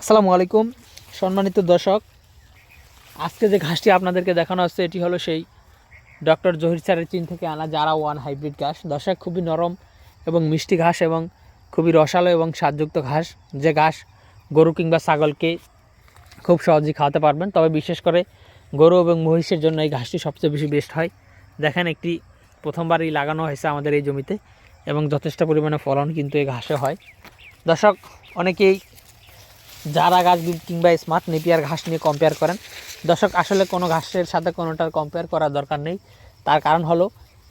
আসসালামু আলাইকুম সম্মানিত দর্শক, আজকে যে ঘাসটি আপনাদেরকে দেখানো হচ্ছে এটি হলো সেই ডক্টর জহির স্যারের চীন থেকে আনা জারা ওয়ান হাইব্রিড ঘাস। দর্শক, খুবই নরম এবং মিষ্টি ঘাস এবং খুবই রসালো এবং স্বাদযুক্ত ঘাস, যে ঘাস গরু কিংবা ছাগলকে খুব সহজেই খাওয়াতে পারবেন। তবে বিশেষ করে গরু এবং মহিষের জন্য এই ঘাসটি সবচেয়ে বেশি বেস্ট হয়। দেখেন, একটি প্রথমবারই লাগানো হয়েছে আমাদের এই জমিতে এবং যথেষ্ট পরিমাণে ফলন কিন্তু এই ঘাসে হয়। দর্শক, অনেকেই জারা ঘাস কিংবা স্মার্ট নেপিয়ার ঘাস নিয়ে কম্পেয়ার করেন। দর্শক, আসলে কোনো ঘাসের সাথে কোনোটার কম্পেয়ার করার দরকার নেই। তার কারণ হলো,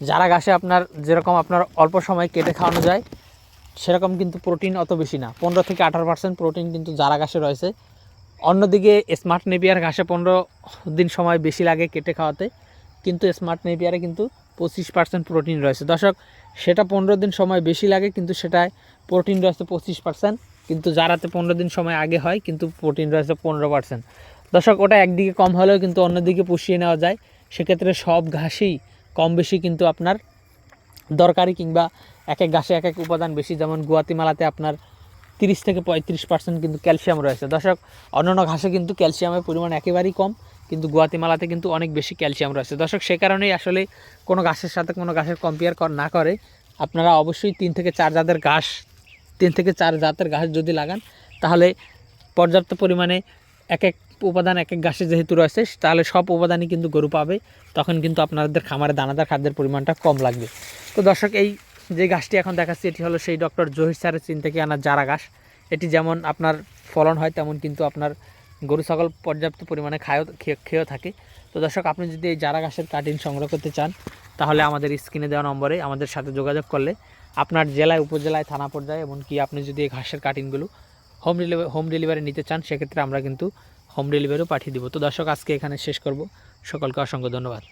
জারা ঘাসে আপনার যেরকম আপনার অল্প সময় কেটে খাওয়ানো যায়, সেরকম কিন্তু প্রোটিন অত বেশি না। 15 থেকে 18% প্রোটিন কিন্তু জারা ঘাসে রয়েছে। অন্যদিকে স্মার্ট নেপিয়ার ঘাসে 15 দিন সময় বেশি লাগে কেটে খাওয়াতে, কিন্তু স্মার্ট নেপিয়ারে কিন্তু 25% প্রোটিন রয়েছে। দর্শক, সেটা 15 দিন সময় বেশি লাগে, কিন্তু সেটায় প্রোটিন রয়েছে 25%, কিন্তু যারাতে 15 দিন সময় আগে হয় কিন্তু প্রোটিন রয়েছে 15%। দর্শক, ওটা একদিকে কম হলেও কিন্তু অন্যদিকে পুষিয়ে নেওয়া যায়। সেক্ষেত্রে সব ঘাসেই কম বেশি কিন্তু আপনার দরকারি, কিংবা এক এক ঘাসে এক এক উপাদান বেশি। যেমন গুয়াতিমালাতে আপনার 30 থেকে 35% কিন্তু ক্যালসিয়াম রয়েছে। দর্শক, অন্যান্য ঘাসে কিন্তু ক্যালসিয়ামের পরিমাণ একেবারেই কম, কিন্তু গুয়াতিমালাতে কিন্তু অনেক বেশি ক্যালসিয়াম রয়েছে। দর্শক, সে কারণেই আসলে কোনো ঘাসের সাথে কোনো ঘাসের কম্পেয়ার না করে আপনারা অবশ্যই 3 থেকে 4 জাতের ঘাস যদি লাগান, তাহলে পর্যাপ্ত পরিমাণে এক এক উপাদান এক এক ঘাসে যেহেতু রয়েছে, তাহলে সব উপাদানই কিন্তু গরু পাবে। তখন কিন্তু আপনাদের খামারে দানাদার খাদ্যের পরিমাণটা কম লাগবে। তো দর্শক, এই যে ঘাসটি এখন দেখাচ্ছি এটি হলো সেই ডক্টর জহির স্যারের চীন থেকে আনা জারা ঘাস। এটি যেমন আপনার ফলন হয়, তেমন কিন্তু আপনার গরু ছাগল পর্যাপ্ত পরিমাণে খেয়েও থাকে। তো দর্শক, আপনি যদি এই জারা ঘাসের কাটিং সংগ্রহ করতে চান, তাহলে আমাদের স্ক্রিনে দেওয়া নম্বরে আমাদের সাথে যোগাযোগ করলে আপনার জেলায়, উপজেলায়, থানা পর্যায়ে, এমনকি আপনি যদি এই ঘাসের কাটিংগুলো হোম ডেলিভারি নিতে চান, সেক্ষেত্রে আমরা কিন্তু হোম ডেলিভারিও পাঠিয়ে দেবো। তো দর্শক, আজকে এখানে শেষ করব। সকলকে অসংখ্য ধন্যবাদ।